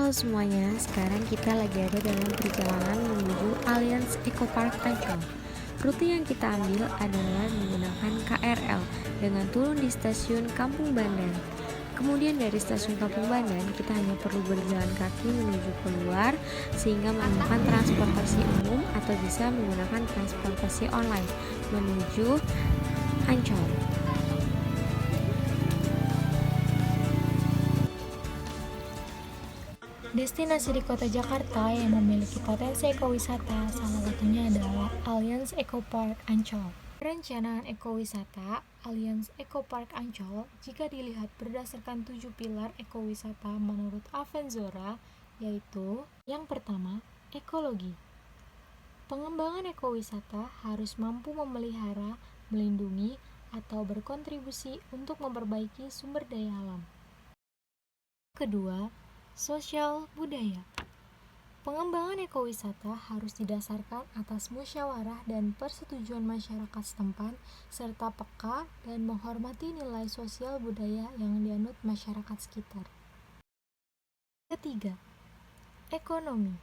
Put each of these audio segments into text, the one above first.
Halo semuanya, sekarang kita lagi ada dalam perjalanan menuju Alliance Eco Park Ancol. Rute yang kita ambil adalah menggunakan KRL dengan turun di stasiun Kampung Bandan. Kemudian dari stasiun Kampung Bandan kita hanya perlu berjalan kaki menuju keluar sehingga menemukan transportasi umum atau bisa menggunakan transportasi online menuju Ancol. Destinasi di kota Jakarta yang memiliki potensi ekowisata salah satunya adalah Alliance Eco Park Ancol. Perencanaan ekowisata Alliance Eco Park Ancol jika dilihat berdasarkan 7 pilar ekowisata menurut Avenzora, yaitu yang pertama, ekologi. Pengembangan ekowisata harus mampu memelihara, melindungi, atau berkontribusi untuk memperbaiki sumber daya alam. Kedua, sosial budaya. Pengembangan ekowisata harus didasarkan atas musyawarah dan persetujuan masyarakat setempat serta peka dan menghormati nilai sosial budaya yang dianut masyarakat sekitar. Ketiga, ekonomi.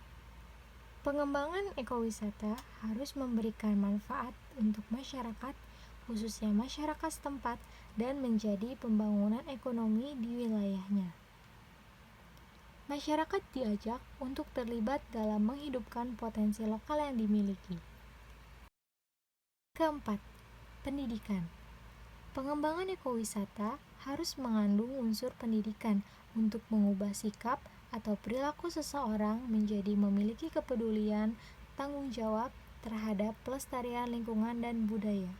Pengembangan ekowisata harus memberikan manfaat untuk masyarakat, khususnya masyarakat setempat, dan menjadi pembangunan ekonomi di wilayahnya. Masyarakat diajak untuk terlibat dalam menghidupkan potensi lokal yang dimiliki. Keempat, pendidikan. Pengembangan ekowisata harus mengandung unsur pendidikan untuk mengubah sikap atau perilaku seseorang menjadi memiliki kepedulian, tanggung jawab terhadap pelestarian lingkungan dan budaya.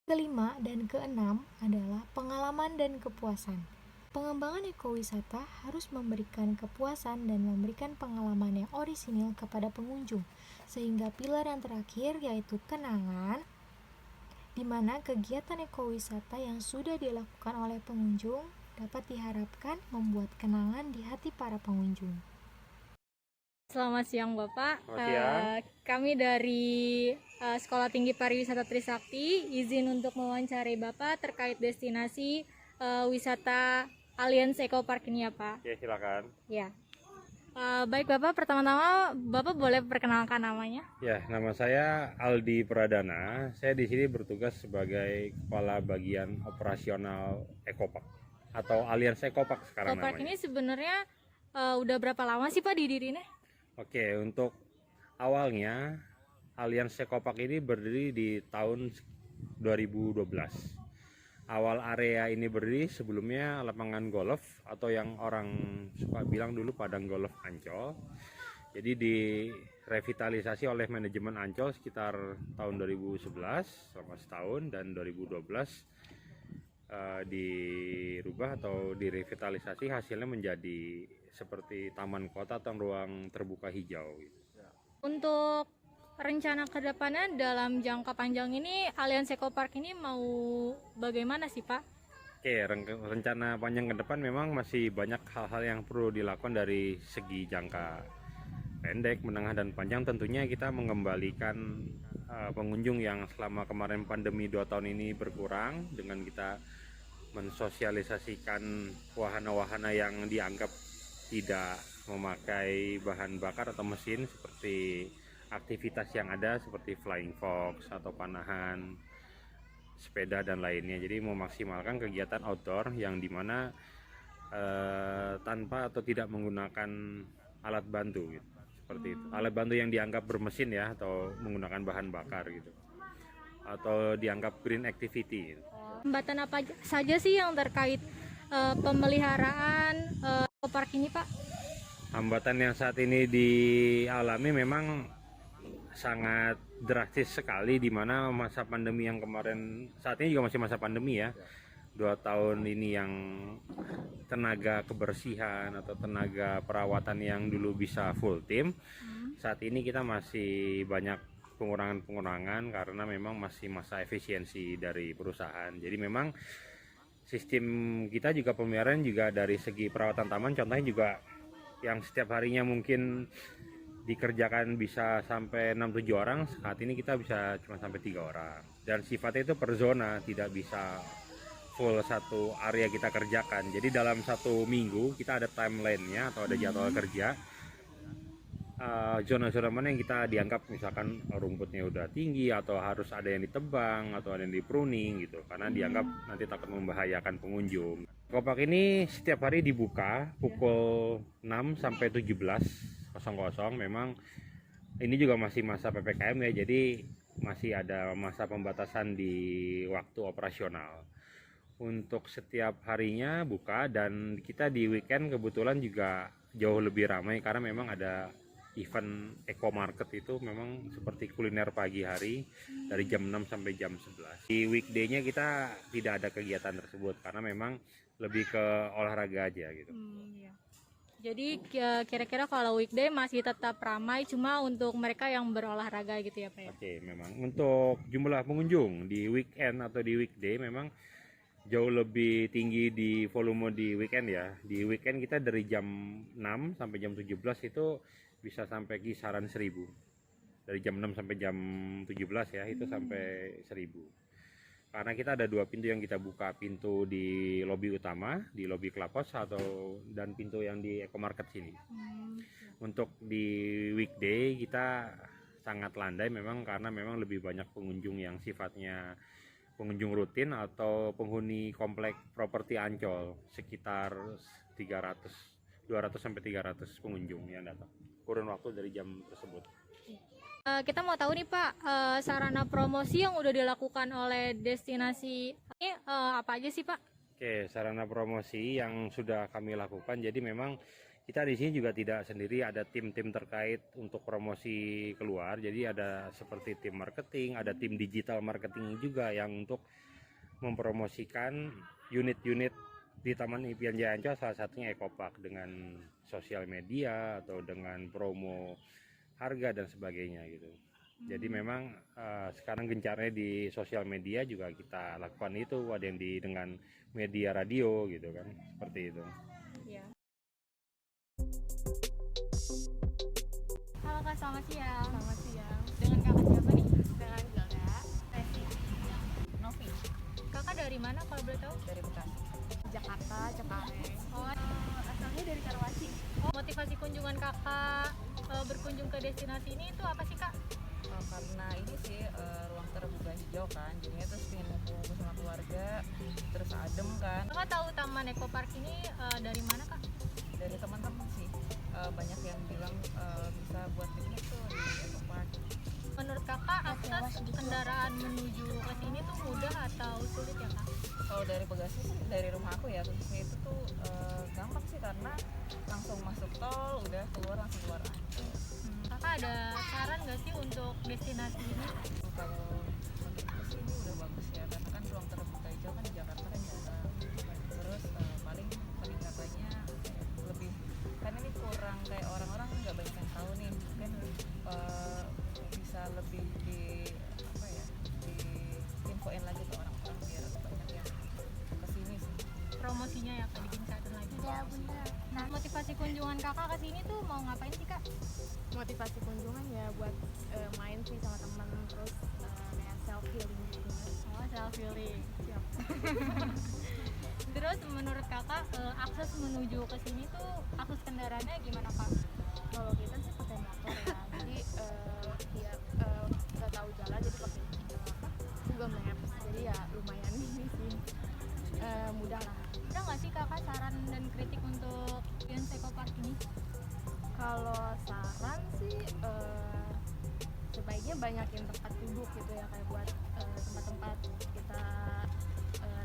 Kelima dan keenam adalah pengalaman dan kepuasan. Pengembangan ekowisata harus memberikan kepuasan dan memberikan pengalaman yang orisinil kepada pengunjung, sehingga pilar yang terakhir yaitu kenangan, di mana kegiatan ekowisata yang sudah dilakukan oleh pengunjung dapat diharapkan membuat kenangan di hati para pengunjung. Selamat siang Bapak. Selamat siang. Kami dari Sekolah Tinggi Pariwisata Trisakti izin untuk mewawancarai Bapak terkait destinasi wisata Alliance Eco Park ini ya Pak. Oke, silakan. Ya. Baik Bapak, pertama-tama Bapak boleh perkenalkan namanya? Ya, nama saya Aldi Pradana. Saya di sini bertugas sebagai Kepala Bagian Operasional Ecopark atau Alliance Ecopark sekarang Eco Park namanya. ini sebenarnya udah berapa lama sih Pak didirinya? Oke, untuk awalnya Alliance Ecopark ini berdiri di tahun 2012. Awal area ini berdiri sebelumnya lapangan golf atau yang orang suka bilang dulu padang golf Ancol. Jadi direvitalisasi oleh manajemen Ancol sekitar tahun 2011 selama setahun, dan 2012 dirubah atau direvitalisasi, hasilnya menjadi seperti taman kota atau ruang terbuka hijau gitu. Untuk rencana kedepannya dalam jangka panjang ini Alliance Eco Park ini mau bagaimana sih Pak? Oke, rencana panjang ke depan memang masih banyak hal-hal yang perlu dilakukan dari segi jangka pendek, menengah, dan panjang. Tentunya kita mengembalikan pengunjung yang selama kemarin pandemi 2 tahun ini berkurang dengan kita mensosialisasikan wahana-wahana yang dianggap tidak memakai bahan bakar atau mesin, seperti aktivitas yang ada seperti flying fox atau panahan, sepeda, dan lainnya. Jadi memaksimalkan kegiatan outdoor yang dimana tanpa atau tidak menggunakan alat bantu gitu. Seperti itu. Alat bantu yang dianggap bermesin ya, atau menggunakan bahan bakar gitu, atau dianggap green activity gitu. Hambatan apa saja sih yang terkait pemeliharaan Eco Park ini Pak? Hambatan yang saat ini dialami memang sangat drastis sekali, di mana masa pandemi yang kemarin, saat ini juga masih masa pandemi ya, 2 tahun ini yang tenaga kebersihan atau tenaga perawatan yang dulu bisa full tim, saat ini kita masih banyak pengurangan karena memang masih masa efisiensi dari perusahaan. Jadi memang sistem kita juga pemeliharaan juga dari segi perawatan taman, contohnya juga yang setiap harinya mungkin dikerjakan bisa sampai 6-7 orang, saat ini kita bisa cuma sampai 3 orang, dan sifatnya itu per zona, tidak bisa full satu area kita kerjakan. Jadi dalam satu minggu kita ada timeline-nya atau ada jadwal kerja. Zona-zona mana yang kita dianggap misalkan rumputnya udah tinggi atau harus ada yang ditebang atau ada yang di pruning gitu, karena dianggap nanti takut membahayakan pengunjung. Ekopark ini setiap hari dibuka pukul 6 sampai 17.00. Memang ini juga masih masa PPKM ya, jadi masih ada masa pembatasan di waktu operasional. Untuk setiap harinya buka, dan kita di weekend kebetulan juga jauh lebih ramai karena memang ada event Eco Market. Itu memang seperti kuliner pagi hari dari jam 6 sampai jam 11. Di weekday-nya kita tidak ada kegiatan tersebut karena memang lebih ke olahraga aja gitu. Iya. Jadi kira-kira kalau weekday masih tetap ramai, cuma untuk mereka yang berolahraga gitu ya Pak ya? Oke, memang untuk jumlah pengunjung di weekend atau di weekday memang jauh lebih tinggi di volume di weekend ya. Di weekend kita dari jam 6 sampai jam 17 itu bisa sampai kisaran 1.000. Dari jam 6 sampai jam 17 ya, itu sampai 1.000. Karena kita ada 2 pintu yang kita buka, pintu di lobi utama, di lobi Klapos, dan pintu yang di Eco Market sini. Untuk di weekday kita sangat landai memang, karena memang lebih banyak pengunjung yang sifatnya pengunjung rutin atau penghuni komplek properti Ancol, sekitar 200 sampai 300 pengunjung yang datang kurun waktu dari jam tersebut. Kita mau tahu nih Pak, sarana promosi yang udah dilakukan oleh destinasi ini apa aja sih Pak? Oke, sarana promosi yang sudah kami lakukan, jadi memang kita di sini juga tidak sendiri, ada tim-tim terkait untuk promosi keluar. Jadi ada seperti tim marketing, ada tim digital marketing juga yang untuk mempromosikan unit-unit di Taman Impian Jaya Ancol, salah satunya Ekopark, dengan sosial media atau dengan promo harga dan sebagainya gitu. Jadi memang sekarang gencarnya di sosial media juga kita lakukan itu, ada yang dengan media radio gitu kan, seperti itu. Ya. Halo Kak, selamat siang. Selamat siang. Dengan kakak siapa nih? Dengan Zelda, Resi, Novi. Kakak dari mana kalau boleh tahu? dari Bekasi, Jakarta, Cengkareng. Oh, Asalnya dari Karawaci. motivasi kunjungan kakak berkunjung ke destinasi ini itu apa sih Kak? Karena ini sih ruang terbuka hijau kan, jadinya terus pengen ngumpul sama keluarga, terus adem kan. Kakak tahu Taman Eco Park ini dari mana Kak? Dari teman-teman sih banyak yang bilang bisa buat piknik tuh di Eco Park. Menurut kakak akses kendaraan menuju ke sini tuh mudah atau sulit ya Kak? Kalau dari Bekasi sih, dari rumah aku ya, khususnya itu tuh gampang sih karena langsung masuk tol, udah langsung keluar Ancol. Kakak ada saran nggak sih untuk destinasi ini? Kalau menurutku sih ini udah bagus ya, karena kan ruang terbuka hijau kan di Jakarta kan jarang. Terus paling peningkatannya lebih, karena ini kurang, kayak orang-orang nggak banyak yang tahu nih, kan bisa lebih di apa ya, di infoin lagi ke orang-orang biar banyak yang kesini sih. Promosinya ya Kak, digencarkan lagi. Ya benar. Nah, motivasi kunjungan kakak ke sini tuh mau ngapain sih Kak? Motivasi kunjungan ya buat main sih sama teman, terus kayak self healing gitu. Oh, self healing. Siap. Terus menurut kakak akses menuju ke sini tuh akses kendaraannya gimana Kak? Kalau kita sih pakai motor ya, jadi dia nggak tahu jalan jadi pakai Google Maps, jadi ya lumayan ini sih mudah lah. Ada nggak sih kakak saran dan kritik untuk Allianz Eco Park ini? Kalau saran sih sebaiknya banyakin tempat duduk gitu ya, kayak buat tempat-tempat kita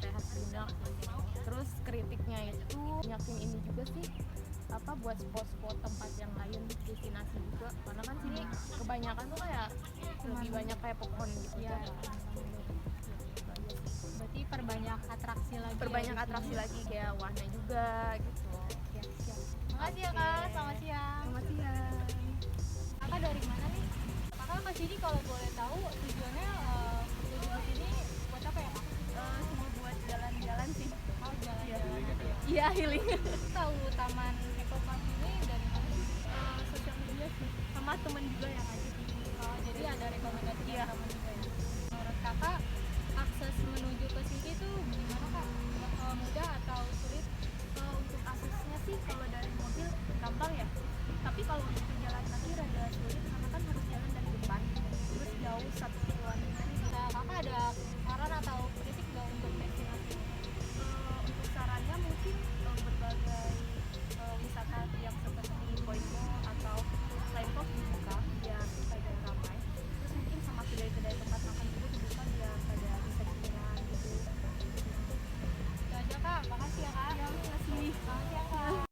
rehat sejenak gitu. Terus kritiknya itu banyakin ini juga sih, apa, buat spot-spot tempat yang lain, destinasi juga, karena kan sini kebanyakan tuh kayak lebih banyak kayak pohon gitu ya. Berarti perbanyak atraksi lagi. Perbanyak ya di atraksi sini. lagi kayak warna juga gitu. Ya, siap. Makasih ya Kak, selamat siang. Selamat siang. Kakak dari mana nih? Kakak kesini kalau boleh tahu tujuannya berkunjung ke sini buat apa ya Kak? Cuma buat jalan-jalan sih. Oh, jalan-jalan aja ya. Iya, healing. Tahu Taman Eco Park ini dari mana sih? Sosial media sih. Sama temen juga yang ngajak. Oh, jadi ada rekomendasi Iya. dari teman juga ya. Menurut Kakak akses menuju ke sini tuh gimana Kak? ya kak. Terima kasih.